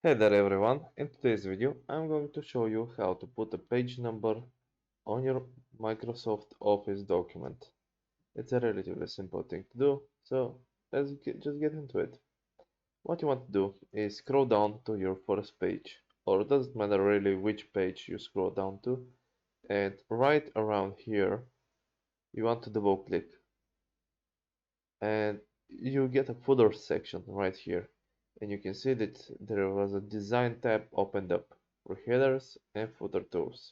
Hey there everyone, in today's video I'm going to show you how to put a page number on your Microsoft Office document. It's a relatively simple thing to do, so just get into it. What you want to do is scroll down to your first page, or it doesn't matter really which page you scroll down to, and right around here you want to double click and you get a footer section right here, and you can see that there was a design tab opened up for headers and footer tools.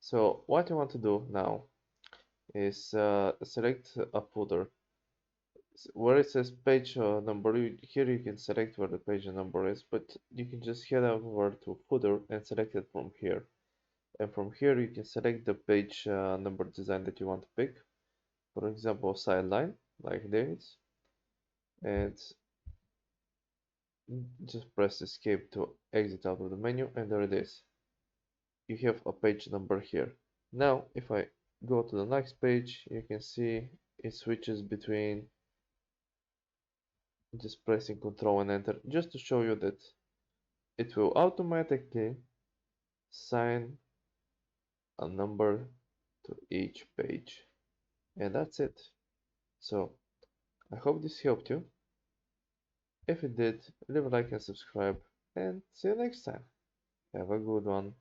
So what you want to do now is select a footer. Where it says page number, here you can select where the page number is, but you can just head over to footer and select it from here. And from here you can select the page number design that you want to pick. For example, sideline, like this, and just press escape to exit out of the menu, and there it is. You have a page number here. Now if I go to the next page, you can see it switches between just pressing Ctrl and Enter, just to show you that it will automatically assign a number to each page. And that's it. So I hope this helped you. If it did, leave a like and subscribe, and see you next time. Have a good one.